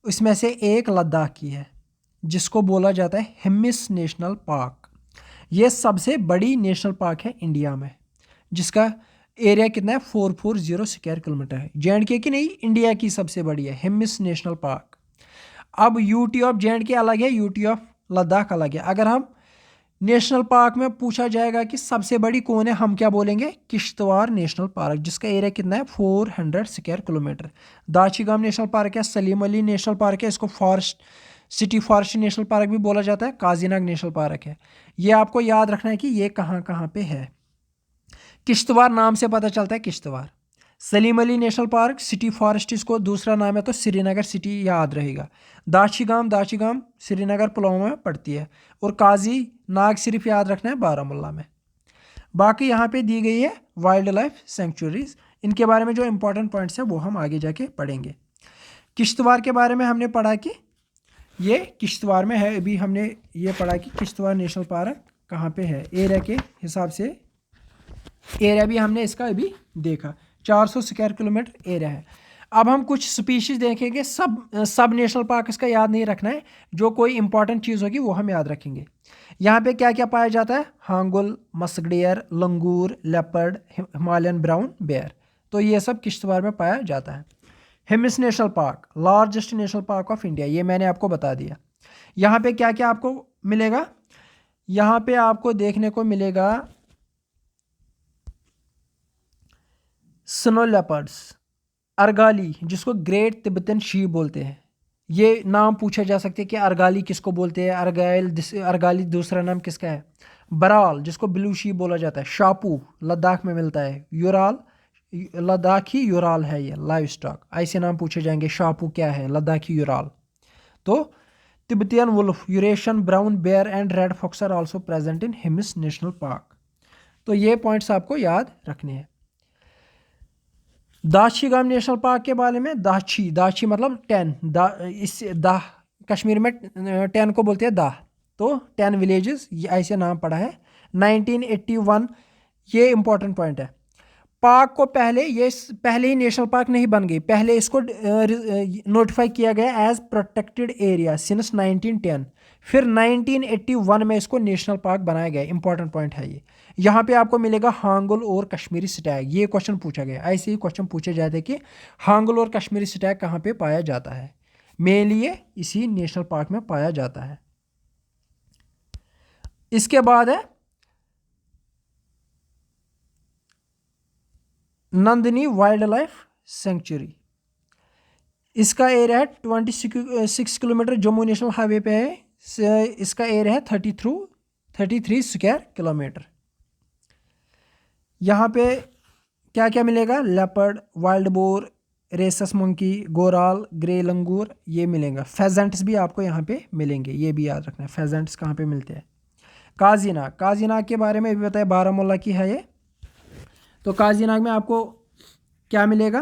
इसमें से एक लद्दाख की है जिसको बोला जाता है हिमिस नेशनल पार्क। ये सबसे बड़ी नेशनल पार्क है इंडिया में, जिसका एरिया कितना है? 440 स्क्वायर किलोमीटर है। जे&के की नहीं, इंडिया की सबसे बड़ी है हिमिस नेशनल पार्क। अब यूटी ऑफ जे&के अलग है, यूटी ऑफ लद्दाख अलग है। अगर हम नेशनल पार्क में पूछा जाएगा कि सबसे बड़ी कौन है, हम क्या बोलेंगे, किश्तवाड़ नेशनल पार्क, जिसका एरिया कितना है 400 स्क्वायर किलोमीटर। दाशीगाम नेशनल पार्क है, सलीम अली नेशनल पार्क है, इसको forest city forest national park भी बोला जाता है, काजीनाग नेशनल पार्क है। ये आपको याद रखना है कि ये कहाँ कहाँ पे है। किश्तवाड़ नाम से पता चलता है Kishtwar. Salim Ali national park city forest इसको दूसरा नाम है, तो श्रीनगर सिटी याद रहेगा। दाशीगाम श्रीनगर पुलवामा में पड़ती है। और काजी नाग सिर्फ याद रखना है बारामुल्ला में। बाकी यहाँ पे दी गई है वाइल्ड लाइफ सेंचुरीज, इनके बारे में जो इंपॉर्टेंट पॉइंट्स हैं वो हम आगे जाके पढ़ेंगे। किश्तवाड़ के बारे में हमने पढ़ा कि ये किश्तवाड़ में है, अभी हमने ये पढ़ा कि किश्तवाड़ नेशनल पार्क कहाँ पे है। एरिया के हिसाब से एरिया भी हमने इसका अभी देखा, 400 स्क्वायर किलोमीटर एरिया है। अब हम कुछ स्पीशीज़ देखेंगे, सब नेशनल पार्क इसका याद नहीं रखना है, जो कोई इंपॉर्टेंट चीज़ होगी वो हम याद रखेंगे। यहाँ पे क्या क्या पाया जाता है, हांगुल, मस्क डियर, लंगूर, लेपर्ड, हिमालयन ब्राउन बेयर, तो ये सब किश्तवाड़ में पाया जाता है। Hemis national park, largest national park of India, ये मैंने आपको बता दिया। यहाँ पे क्या क्या आपको मिलेगा, यहाँ पे आपको देखने को मिलेगा स्नो लेपर्ड्स, अर्गाली जिसको ग्रेट तिब्बतन शीप बोलते हैं, ये नाम पूछा जा सकते हैं कि अर्गाली किसको बोलते हैं, अर्गाली दूसरा नाम किसका है। बराल जिसको ब्लू शीप बोला जाता है, शापू लद्दाख में मिलता है, यूराल लद्दाखी यूराल है ये लाइव स्टॉक, ऐसे नाम पूछे जाएंगे। शापू क्या है, लद्दाखी यूराल। तो Tibetan wolf, Eurasian brown bear and red fox are also present in Hemis national park. तो ये पॉइंट्स आपको याद रखने हैं। दाशीगाम नेशनल पार्क के बारे में, दाशी मतलब 10, इस दाह कश्मीर में 10 को बोलते हैं दाह, तो 10 विलेजेस ऐसे नाम पड़ा है। 1981 ये इंपॉर्टेंट पॉइंट है। पार्क को पहले ही नेशनल पार्क नहीं बन गई, पहले इसको नोटिफाई किया गया एज प्रोटेक्टेड एरिया सिंस 1910, फिर 1981 में इसको नेशनल पार्क बनाया गया। इंपॉर्टेंट पॉइंट है ये। यहाँ पे आपको मिलेगा हांगुल और कश्मीरी स्टैग, ये क्वेश्चन पूछा गया, ऐसे ही क्वेश्चन पूछे जाते हैं कि हांगुल और कश्मीरी स्टैग कहाँ पे पाया जाता है, मेनली ये इसी नेशनल पार्क में पाया जाता है। इसके बाद है नंदनी वाइल्ड लाइफ सेंचुरी, इसका एरिया है 26 किलोमीटर, जम्मू नेशनल हाईवे पे है। इसका एरिया है 33 स्क्वायर किलोमीटर। यहाँ पे क्या क्या मिलेगा, leopard, wild boar, rhesus monkey, goral, grey langur, ये मिलेगा। फेजेंट्स भी आपको यहाँ पे मिलेंगे, ये भी याद रखना है फेजेंट्स कहाँ पे मिलते हैं। काजीनाग के बारे में भी बताया, बारामूला की है ये। तो काजीनाग में आपको क्या मिलेगा,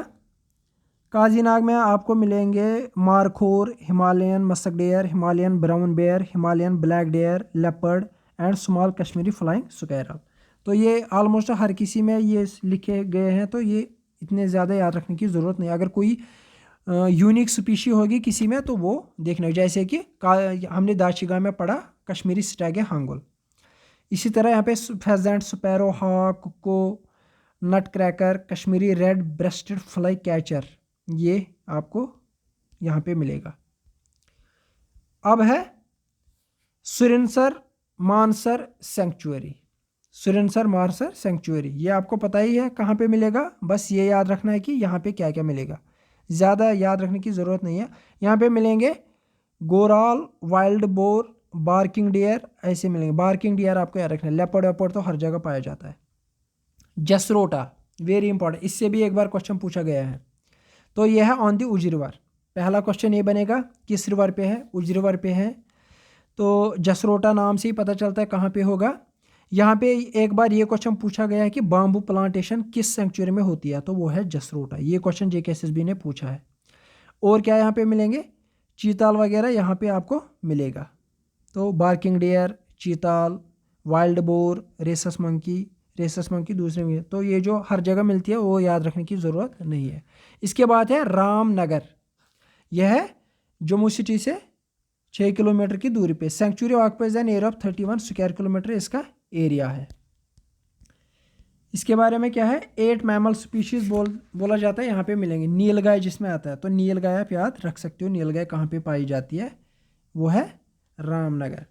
काजीनाग में आपको मिलेंगे markhor, Himalayan musk deer, Himalayan brown bear, Himalayan black deer, leopard and small Kashmiri flying squirrel. तो ये ऑलमोस्ट हर किसी में ये लिखे गए हैं, तो ये इतने ज़्यादा याद रखने की ज़रूरत नहीं। अगर कोई यूनिक स्पीशी होगी किसी में तो वो देखना, जैसे कि हमने दाशीगाम में पढ़ा कश्मीरी स्टैग हांगुल। इसी तरह यहाँ पे pheasant, sparrow hawk, cuckoo, nutcracker, Kashmiri red breasted flycatcher, ये आपको यहाँ पे मिलेगा। अब है सुरिनसर मानसर सेंचुरी, सुरिनसर मानसर सेंचुरी, ये आपको पता ही है कहाँ पे मिलेगा, बस ये याद रखना है कि यहाँ पे क्या क्या मिलेगा, ज़्यादा याद रखने की ज़रूरत नहीं है। यहाँ पे मिलेंगे goral, wild boar, barking deer, ऐसे मिलेंगे। बार्किंग डियर आपको याद रखना है, लेपर्ड वेपर्ड तो हर जगह पाया जाता है। जसरोटा वेरी इंपॉर्टेंट, इससे भी एक बार क्वेश्चन पूछा गया है। तो यह है ऑन द उज रिवर, पहला क्वेश्चन ये बनेगा किस रिवर पे है, उज रिवर पे है। तो जसरोटा नाम से ही पता चलता है कहाँ पे होगा। यहाँ पे एक बार ये क्वेश्चन पूछा गया है कि बाम्बू प्लांटेशन किस सेंचुरी में होती है, तो वो है जसरोटा, ये क्वेश्चन JKSSB ने पूछा है। और क्या यहाँ पे मिलेंगे, चीताल वगैरह यहाँ पे आपको मिलेगा। तो barking deer, chital, wild boar, rhesus monkey दूसरे में, तो ये जो हर जगह मिलती है वो याद रखने की ज़रूरत नहीं है। इसके बाद है रामनगर, यह है जम्मू सिटी से 6 किलोमीटर की दूरी पे। Sanctuary occupies an area of 31 square kilometre इसका एरिया है। इसके बारे में क्या है, 8 मैमल स्पीशीज बोला जाता है, यहाँ पे मिलेंगे। नीलगाय जिसमें आता है, तो नीलगाय आप याद रख सकते हो, नीलगाय कहाँ पे पाई जाती है, वो है रामनगर।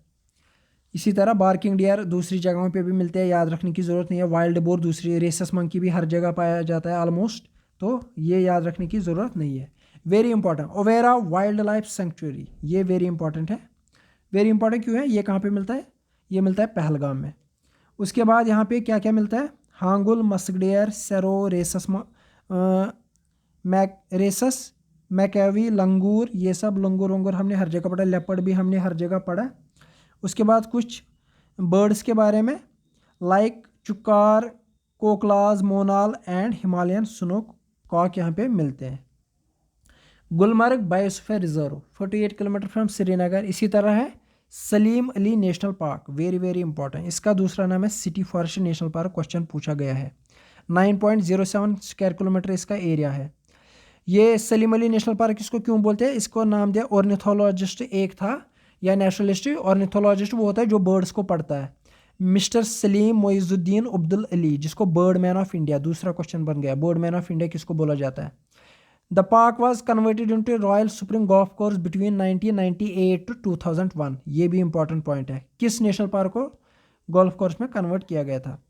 इसी तरह बार्किंग डियर दूसरी जगहों पे भी मिलते हैं, याद रखने की ज़रूरत नहीं है। वाइल्ड बोर दूसरी, रेसस मंकी भी हर जगह पाया जाता है ऑलमोस्ट, तो ये याद रखने की ज़रूरत नहीं है। Very important, Overa wildlife sanctuary, ये वेरी इंपॉर्टेंट है। वेरी इंपॉर्टेंट क्यों है? ये कहाँ पे मिलता है? ये मिलता है पहलगाम में। उसके बाद यहाँ पे क्या क्या मिलता है? हांगुल, मस्कडेयर, सेरो, रेसस मैकेवी, लंगूर, ये सब लंगूर वंगूर हमने हर जगह पढ़ा। लेपर्ड भी हमने हर जगह पढ़ा। उसके बाद कुछ बर्ड्स के बारे में, like chukar, koklass, monal and Himalayan snowcock यहाँ पे मिलते हैं। Gulmarg biosphere reserve 48 kilometre from Srinagar. इसी तरह है Salim Ali national park, very very important. इसका दूसरा नाम है city forest national park, question पूछा गया है। 9.07 स्क्वायर किलोमीटर इसका एरिया है। ये सलीम अली नेशनल पार्क इसको क्यों बोलते हैं? इसको नाम दिया, ऑर्निथोलॉजिस्ट एक था या नेचुरलिस्ट। ऑर्निथोलॉजिस्ट वो होता है जो बर्ड्स को पढ़ता है, मिस्टर सलीम मोइजुद्दीन अब्दुल अली, जिसको बर्ड मैन ऑफ इंडिया, दूसरा क्वेश्चन बन गया। बर्ड मैन ऑफ इंडिया किसको बोला जाता है? The park was converted into royal spring golf course between 1998 to 2001। ये भी इंपॉर्टेंट पॉइंट है। किस नेशनल पार्क को गोल्फ कोर्स में कन्वर्ट किया गया था?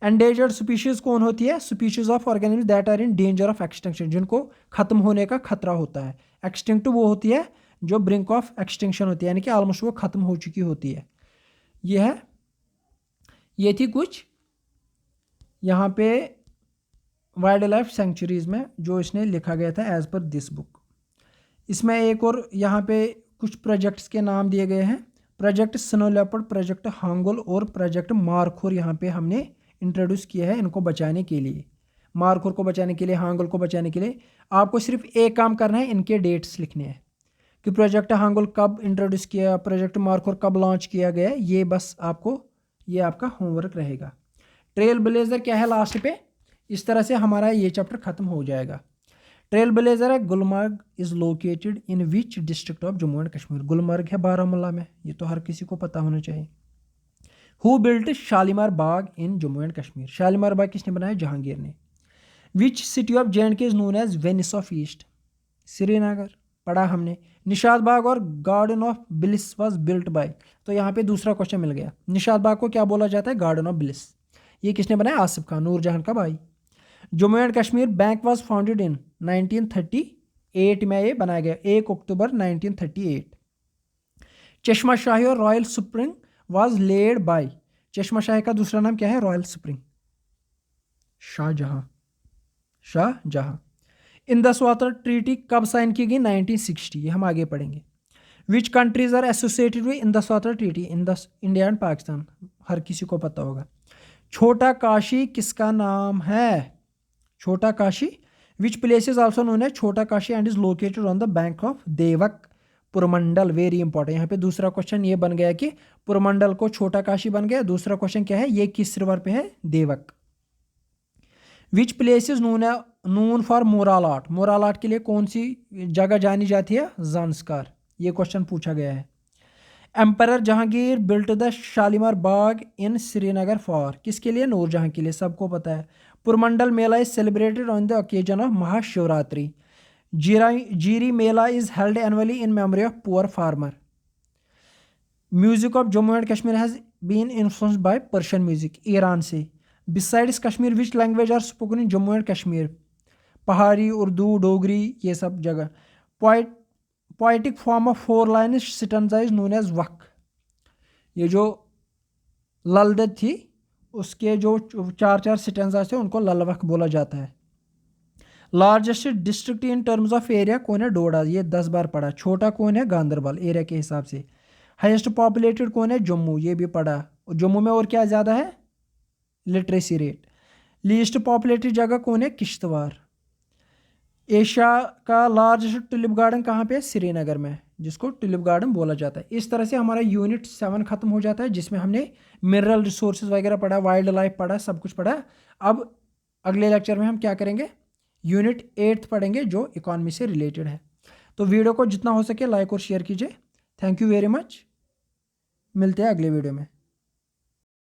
एंडेंजर्ड स्पीशीज कौन होती है? Species of organism that are in danger of extinction, जिनको खत्म होने का खतरा होता है। एक्सटिंक्ट वो होती है जो ब्रिंक ऑफ एक्सटिंक्शन होती है, यानी कि ऑलमोस्ट वो खत्म हो चुकी होती है। ये थी कुछ यहाँ पे वाइल्ड लाइफ सेंचुरीज में जो इसने लिखा गया था एज पर दिस बुक। इसमें एक और यहाँ पे कुछ प्रोजेक्ट्स के नाम दिए गए हैं। Project snow leopard, project hangul और प्रोजेक्ट मारखोर यहाँ पे हमने इंट्रोड्यूस किया है इनको बचाने के लिए। मारखोर को बचाने के लिए, हांगुल को बचाने के लिए आपको सिर्फ एक काम करना है, इनके डेट्स लिखने हैं कि प्रोजेक्ट हांगुल कब इंट्रोड्यूस किया, प्रोजेक्ट मारखोर कब लॉन्च किया गया। ये बस आपको, ये आपका होमवर्क रहेगा। ट्रेल ब्लेजर क्या है लास्ट पे? इस तरह से हमारा ये चैप्टर खत्म हो जाएगा। ट्रेल ब्लेजर है, Gulmarg is located in which district of Jammu and Kashmir? Gulmarg है बारामूला में, ये तो हर किसी को पता होना चाहिए। Who built Shalimar Bagh in Jammu and Kashmir? Shalimar Bagh किसने बनाया? जहांगीर ने। Which city of J and K is known as Venice of East? Srinagar, पढ़ा हमने। निशाद बाग और garden of bliss was built by, तो यहाँ पे दूसरा क्वेश्चन मिल गया। निशाद बाग को क्या बोला जाता है? Garden of bliss. ये किसने बनाया? आसिफ खान, नूरजहां का भाई। Jammu and Kashmir bank was founded in 1938 में ये बनाया गया, 1 अक्टूबर 1938। चश्मा शाही और royal spring was laid by? Chashma Shahi का दूसरा नाम क्या है? Royal spring. Shahjahan. Indus water treaty कब साइन की गई? 1960, ये हम आगे पढ़ेंगे। Which countries are associated with Indus water treaty? Indus, India and Pakistan, हर किसी को पता होगा। छोटा काशी किसका नाम है? Chhota Kashi. Which place is also known as Chhota Kashi and is located on the bank of Devak, Purmandal, very important. यहाँ पे दूसरा क्वेश्चन ये बन गया कि पुरमंडल को छोटा काशी बन गया। दूसरा क्वेश्चन क्या है? ये किस रिवर पे है? देवक। विच place is known for morale art? Morale art के लिए कौन सी जगह जानी जाती है? ज़ांस्कार। ये क्वेश्चन पूछा गया है। Emperor Jahangir built the Shalimar Bagh in Srinagar for? किसके लिए? नूरजहां के लिए, सबको पता है। Purmandal mela is celebrated on the occasion of Mahashivratri. Jhiri mela is held annually in memory of poor farmer. Music of Jammu and Kashmir has been influenced by Persian music, Iran से। Besides Kashmir which language are spoken in Jammu and Kashmir? Pahari, Urdu, Dogri, ये सब जगह। Poetic form of 4 line stanza is known as vakh. ये जो ललदत थी उसके जो 4 stanza थे उनको ललवक बोला जाता है। Largest district in terms of area कौन है? डोडा, ये 10 बार पढ़ा। छोटा कौन है? गांधरबल, एरिया के हिसाब से। हाईएस्ट पॉपुलेटेड कौन है? जम्मू, ये भी पढ़ा। जम्मू में और क्या ज़्यादा है? Literacy rate. लीस्ट पॉपुलेटेड जगह कौन है? किश्तवाड़। एशिया का लार्जेस्ट टुलिप गार्डन कहाँ पे है? श्रीनगर में, जिसको टुलिप गार्डन बोला जाता है। इस तरह से हमारा यूनिट 7 खत्म हो जाता है, जिसमें हमने मिनरल रिसोर्सेज वगैरह पढ़ा, वाइल्ड लाइफ पढ़ा, सब कुछ पढ़ा। अब अगले लेक्चर में हम क्या करेंगे? यूनिट 8 पढ़ेंगे जो इकॉनमी से रिलेटेड है। तो वीडियो को जितना हो सके लाइक और शेयर कीजिए। Thank you very much. मिलते हैं अगले वीडियो में।